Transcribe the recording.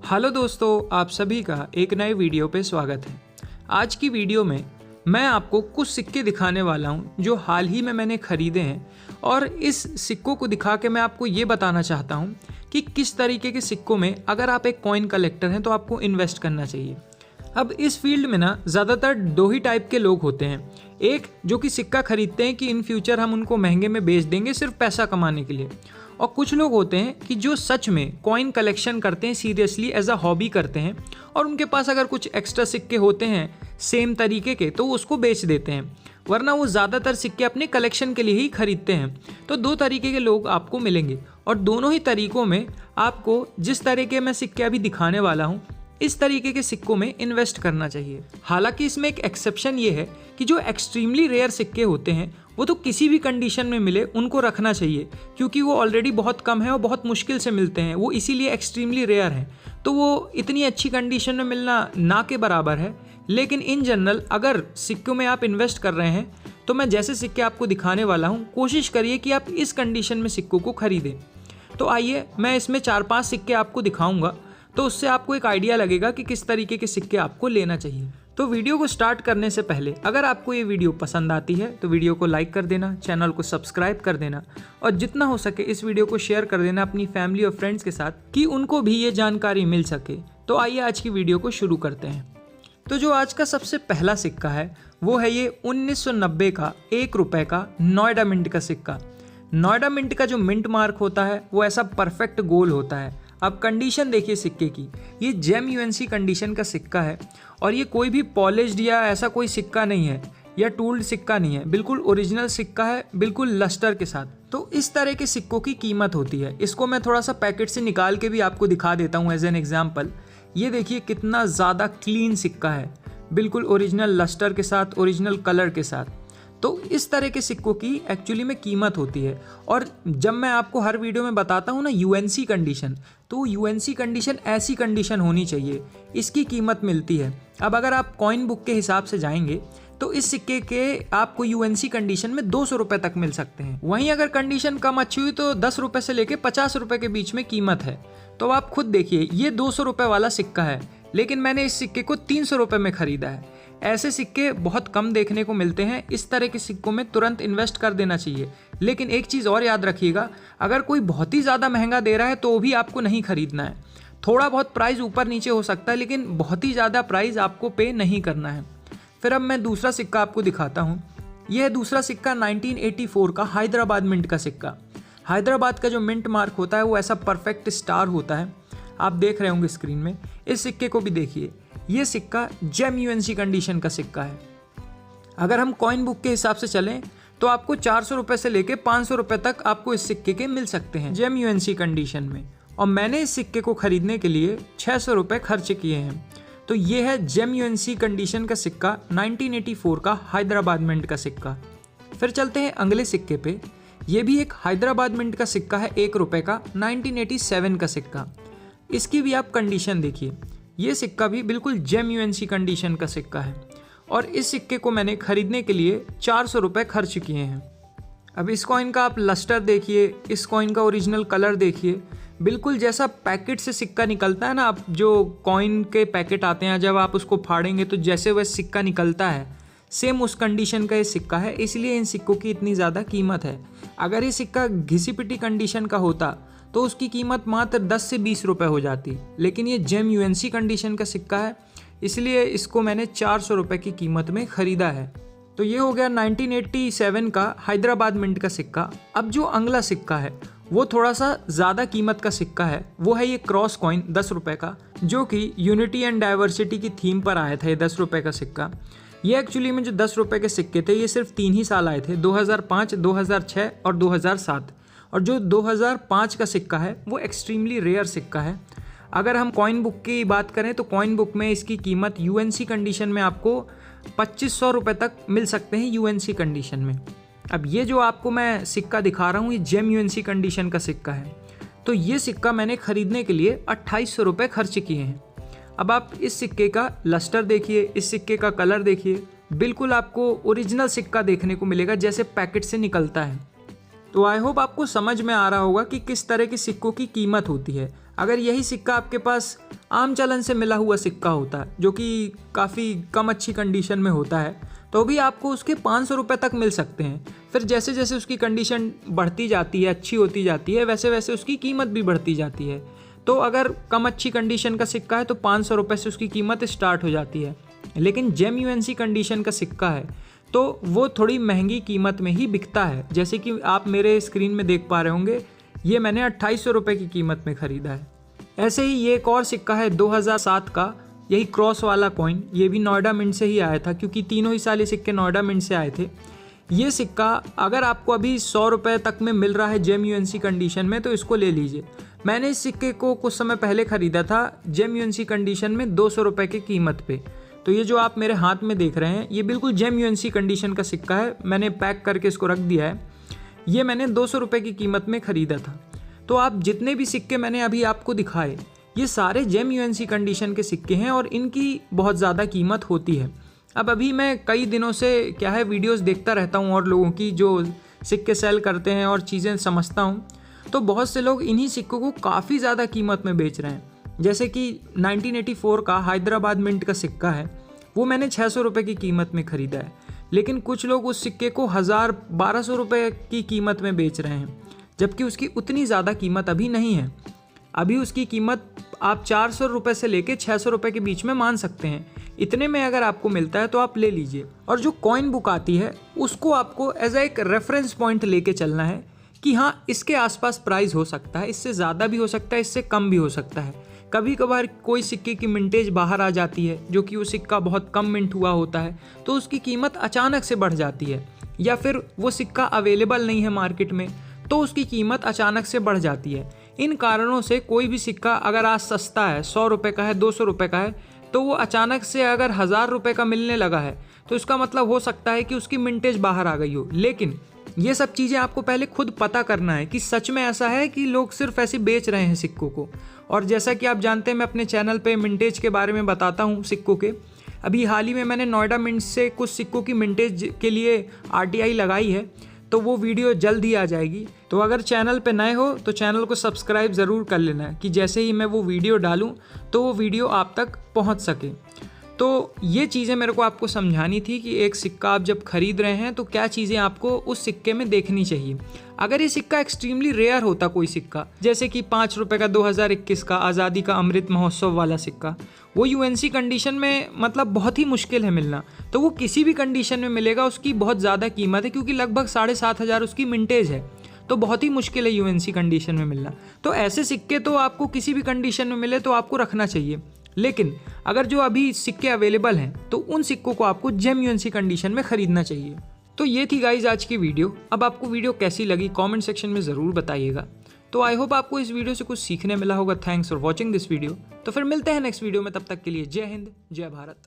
Hello दोस्तों, आप सभी का एक नए वीडियो पे स्वागत है। आज की वीडियो में मैं आपको कुछ सिक्के दिखाने वाला हूं जो हाल ही में मैंने खरीदे हैं और इस सिक्कों को दिखा के मैं आपको ये बताना चाहता हूं कि किस तरीके के सिक्कों में अगर आप एक कॉइन कलेक्टर हैं तो आपको इन्वेस्ट करना चाहिए। अब इस फील्ड में ना ज़्यादातर दो ही टाइप के लोग होते हैं। एक जो कि सिक्का खरीदते हैं कि इन फ्यूचर हम उनको महंगे में बेच देंगे सिर्फ पैसा कमाने के लिए, और कुछ लोग होते हैं कि जो सच में कॉइन कलेक्शन करते हैं, सीरियसली एज अ हॉबी करते हैं, और उनके पास अगर कुछ एक्स्ट्रा सिक्के होते हैं सेम तरीके के तो उसको बेच देते हैं, वरना वो ज़्यादातर सिक्के अपने कलेक्शन के लिए ही खरीदते हैं। तो दो तरीके के लोग आपको मिलेंगे और दोनों ही तरीकों में आपको जिस तरीके मैं सिक्के अभी दिखाने वाला हूँ इस तरीके के सिक्कों में इन्वेस्ट करना चाहिए। हालांकि इसमें एक एक्सेप्शन ये है कि जो एक्सट्रीमली रेयर सिक्के होते हैं वो तो किसी भी कंडीशन में मिले उनको रखना चाहिए, क्योंकि वो ऑलरेडी बहुत कम है और बहुत मुश्किल से मिलते हैं, वो इसीलिए एक्सट्रीमली रेयर हैं। तो वो इतनी अच्छी कंडीशन में मिलना ना के बराबर है। लेकिन इन जनरल अगर सिक्कों में आप इन्वेस्ट कर रहे हैं तो मैं जैसे सिक्के आपको दिखाने वाला हूँ कोशिश करिए कि आप इस कंडीशन में सिक्कों को खरीदें। तो आइए मैं इसमें 4-5 सिक्के आपको दिखाऊंगा, तो उससे आपको एक आइडिया लगेगा कि किस तरीके के सिक्के आपको लेना चाहिए। तो वीडियो को स्टार्ट करने से पहले अगर आपको ये वीडियो पसंद आती है तो वीडियो को लाइक कर देना, चैनल को सब्सक्राइब कर देना और जितना हो सके इस वीडियो को शेयर कर देना अपनी फैमिली और फ्रेंड्स के साथ कि उनको भी ये जानकारी मिल सके। तो आइए आज की वीडियो को शुरू करते हैं। तो जो आज का सबसे पहला सिक्का है वो है ये 1990 का 1 रुपये का नोएडा मिंट का सिक्का। नोएडा मिंट का जो मिंट मार्क होता है वो ऐसा परफेक्ट गोल होता है। अब कंडीशन देखिए सिक्के की, ये जेम यूएनसी कंडीशन का सिक्का है और ये कोई भी पॉलिश्ड या ऐसा कोई सिक्का नहीं है या टूल्ड सिक्का नहीं है, बिल्कुल ओरिजिनल सिक्का है, बिल्कुल लस्टर के साथ। तो इस तरह के सिक्कों की कीमत होती है। इसको मैं थोड़ा सा पैकेट से निकाल के भी आपको दिखा देता हूँ एज एन एग्जाम्पल। ये देखिए कितना ज़्यादा क्लीन सिक्का है, बिल्कुल ओरिजिनल लस्टर के साथ, ओरिजिनल कलर के साथ। तो इस तरह के सिक्कों की एक्चुअली में कीमत होती है। और जब मैं आपको हर वीडियो में बताता हूँ ना यूएनसी कंडीशन, तो यूएनसी कंडीशन ऐसी कंडीशन होनी चाहिए, इसकी कीमत मिलती है। अब अगर आप कॉइन बुक के हिसाब से जाएंगे तो इस सिक्के के आपको यूएनसी कंडीशन में 200 रुपये तक मिल सकते हैं। वहीं अगर कंडीशन कम अच्छी हुई तो 10 रुपये से लेके 50 रुपये के बीच में कीमत है। तो आप खुद देखिए, ये 200 रुपये वाला सिक्का है लेकिन मैंने इस सिक्के को 300 रुपये में ख़रीदा है। ऐसे सिक्के बहुत कम देखने को मिलते हैं। इस तरह के सिक्कों में तुरंत इन्वेस्ट कर देना चाहिए। लेकिन एक चीज़ और याद रखिएगा, अगर कोई बहुत ही ज़्यादा महंगा दे रहा है तो भी आपको नहीं खरीदना है। थोड़ा बहुत प्राइस ऊपर नीचे हो सकता है लेकिन बहुत ही ज़्यादा प्राइस आपको पे नहीं करना है। फिर अब मैं दूसरा सिक्का आपको दिखाता हूँ। यह है दूसरा सिक्का 1984 का हैदराबाद मिंट का सिक्का। हैदराबाद का जो मिंट मार्क होता है वो ऐसा परफेक्ट स्टार होता है, आप देख रहे होंगे स्क्रीन में। इस सिक्के को भी देखिए, ये सिक्का जेम यूएनसी कंडीशन का सिक्का है। अगर हम कॉइन बुक के हिसाब से चलें तो आपको 400 रुपये से लेके 500 रुपये तक आपको इस सिक्के के मिल सकते हैं जेम यूएनसी कंडीशन में। और मैंने इस सिक्के को खरीदने के लिए 600 रुपये खर्च किए हैं। तो ये है जेम यूएनसी कंडीशन का सिक्का 1984 का हैदराबाद मिंट का सिक्का। फिर चलते हैं अगले सिक्के पे। ये भी एक हैदराबाद मिंट का सिक्का है, 1 रुपये का 1987 का सिक्का। इसकी भी आप कंडीशन देखिए, ये सिक्का भी बिल्कुल जेम यूएनसी कंडीशन का सिक्का है और इस सिक्के को मैंने खरीदने के लिए 400 रुपये खर्च किए हैं। अब इस कॉइन का आप लस्टर देखिए, इस कॉइन का ओरिजिनल कलर देखिए, बिल्कुल जैसा पैकेट से सिक्का निकलता है ना, आप जो कॉइन के पैकेट आते हैं जब आप उसको फाड़ेंगे तो जैसे वह सिक्का निकलता है सेम उस कंडीशन का ये सिक्का है, इसलिए इन सिक्कों की इतनी ज़्यादा कीमत है। अगर ये सिक्का घिसी पिटी कंडीशन का होता तो उसकी कीमत मात्र 10 से 20 रुपये हो जाती, लेकिन ये जेम यूएनसी कंडीशन का सिक्का है इसलिए इसको मैंने 400 रुपये की कीमत में ख़रीदा है। तो ये हो गया 1987 का हैदराबाद मिंट का सिक्का। अब जो अगला सिक्का है वो थोड़ा सा ज़्यादा कीमत का सिक्का है, वो है ये क्रॉस कॉइन 10 रुपये का, जो कि यूनिटी एंड डाइवर्सिटी की थीम पर आया था। ये 10 रुपये का सिक्का, ये एक्चुअली में जो 10 रुपये के सिक्के थे ये सिर्फ 3 ही साल आए थे, 2005, 2006 और 2007। और जो 2005 का सिक्का है वो एक्सट्रीमली रेयर सिक्का है। अगर हम कॉइन बुक की बात करें तो कॉइन बुक में इसकी कीमत यूएनसी कंडीशन में आपको 2500 रुपये तक मिल सकते हैं यूएनसी कंडीशन में। अब ये जो आपको मैं सिक्का दिखा रहा हूँ ये जेम यूएनसी कंडीशन का सिक्का है। तो ये सिक्का मैंने खरीदने के लिए 2800 रुपये खर्च किए हैं। अब आप इस सिक्के का लस्टर देखिए, इस सिक्के का कलर देखिए, बिल्कुल आपको ओरिजिनल सिक्का देखने को मिलेगा जैसे पैकेट से निकलता है। तो आई होप आपको समझ में आ रहा होगा कि किस तरह के सिक्कों की कीमत होती है। अगर यही सिक्का आपके पास आम चलन से मिला हुआ सिक्का होता है जो कि काफ़ी कम अच्छी कंडीशन में होता है, तो भी आपको उसके 500 रुपये तक मिल सकते हैं। फिर जैसे जैसे उसकी कंडीशन बढ़ती जाती है, अच्छी होती जाती है, वैसे वैसे उसकी कीमत भी बढ़ती जाती है। तो अगर कम अच्छी कंडीशन का सिक्का है तो 500 रुपये से उसकी कीमत स्टार्ट हो जाती है। लेकिन जेम यूएनसी कंडीशन का सिक्का है तो वो थोड़ी महंगी कीमत में ही बिकता है। जैसे कि आप मेरे स्क्रीन में देख पा रहे होंगे, ये मैंने 2800 रुपये की कीमत में ख़रीदा है। ऐसे ही ये एक और सिक्का है 2007 का, यही क्रॉस वाला कॉइन, ये भी नोएडा मिंट से ही आया था क्योंकि तीनों ही साल ये सिक्के नोएडा मिंट से आए थे। ये सिक्का अगर आपको अभी 100 रुपये तक में मिल रहा है जेम यूएनसी कंडीशन में तो इसको ले लीजिए। मैंने इस सिक्के को कुछ समय पहले ख़रीदा था जेम यूएनसी कंडीशन में 200 रुपये की कीमत पे। तो ये जो आप मेरे हाथ में देख रहे हैं ये बिल्कुल जेम यूएनसी कंडीशन का सिक्का है। मैंने पैक करके इसको रख दिया है। ये मैंने 200 रुपये की कीमत में ख़रीदा था। तो आप जितने भी सिक्के मैंने अभी आपको दिखाए ये सारे जेम यूएनसी कंडीशन के सिक्के हैं और इनकी बहुत ज़्यादा कीमत होती है। अब अभी मैं कई दिनों से क्या है वीडियोस देखता रहता हूँ और लोगों की जो सिक्के सेल करते हैं और चीज़ें समझता हूँ, तो बहुत से लोग इन्हीं सिक्कों को काफ़ी ज़्यादा कीमत में बेच रहे हैं। जैसे कि 1984 का हैदराबाद मिंट का सिक्का है, वो मैंने 600 रुपये की कीमत में ख़रीदा है। लेकिन कुछ लोग उस सिक्के को 1200 रुपये की कीमत में बेच रहे हैं, जबकि उसकी उतनी ज़्यादा कीमत अभी नहीं है। अभी उसकी कीमत आप 400 रुपये से लेके 600 रुपये के बीच में मान सकते हैं। इतने में अगर आपको मिलता है तो आप ले लीजिए। और जो कॉइन बुक आती है उसको आपको एज एक रेफरेंस पॉइंट लेके चलना है कि हाँ इसके आसपास प्राइस हो सकता है, इससे ज़्यादा भी हो सकता है, इससे कम भी हो सकता है। कभी कभार कोई सिक्के की मिंटेज बाहर आ जाती है जो कि वो सिक्का बहुत कम मिंट हुआ होता है तो उसकी कीमत अचानक से बढ़ जाती है, या फिर वो सिक्का अवेलेबल नहीं है मार्केट में तो उसकी कीमत अचानक से बढ़ जाती है। इन कारणों से कोई भी सिक्का अगर आज सस्ता है, 100 रुपये का है, 200 रुपये का है, तो वो अचानक से अगर 1000 रुपये का मिलने लगा है तो इसका मतलब हो सकता है कि उसकी मिंटेज बाहर आ गई हो। लेकिन ये सब चीज़ें आपको पहले खुद पता करना है कि सच में ऐसा है कि लोग सिर्फ ऐसे बेच रहे हैं सिक्कों को। और जैसा कि आप जानते हैं मैं अपने चैनल पे मिंटेज के बारे में बताता हूँ सिक्कों के। अभी हाल ही में मैंने नोएडा मिंट से कुछ सिक्कों की मिंटेज के लिए RTI लगाई है, तो वो वीडियो जल्द ही आ जाएगी। तो अगर चैनल पे नए हो तो चैनल को सब्सक्राइब ज़रूर कर लेना कि जैसे ही मैं वो वीडियो डालूँ तो वो वीडियो आप तक पहुँच सके। तो ये चीज़ें मेरे को आपको समझानी थी कि एक सिक्का आप जब खरीद रहे हैं तो क्या चीज़ें आपको उस सिक्के में देखनी चाहिए। अगर ये सिक्का एक्सट्रीमली रेयर होता, कोई सिक्का जैसे कि 5 रुपये का 2021 का आज़ादी का अमृत महोत्सव वाला सिक्का, वो यूएनसी कंडीशन में मतलब बहुत ही मुश्किल है मिलना, तो वो किसी भी कंडीशन में मिलेगा, उसकी बहुत ज़्यादा कीमत है क्योंकि लगभग 7500 उसकी मिंटेज है, तो बहुत ही मुश्किल है यूएनसी कंडीशन में मिलना। तो ऐसे सिक्के तो आपको किसी भी कंडीशन में मिले तो आपको रखना चाहिए। लेकिन अगर जो अभी सिक्के अवेलेबल हैं तो उन सिक्कों को आपको जेम यूएनसी कंडीशन में ख़रीदना चाहिए। तो ये थी गाइज आज की वीडियो। अब आपको वीडियो कैसी लगी कमेंट सेक्शन में ज़रूर बताइएगा। तो आई होप आपको इस वीडियो से कुछ सीखने मिला होगा। Thanks for watching this video. तो फिर मिलते हैं नेक्स्ट वीडियो में, तब तक के लिए जय हिंद, जय भारत।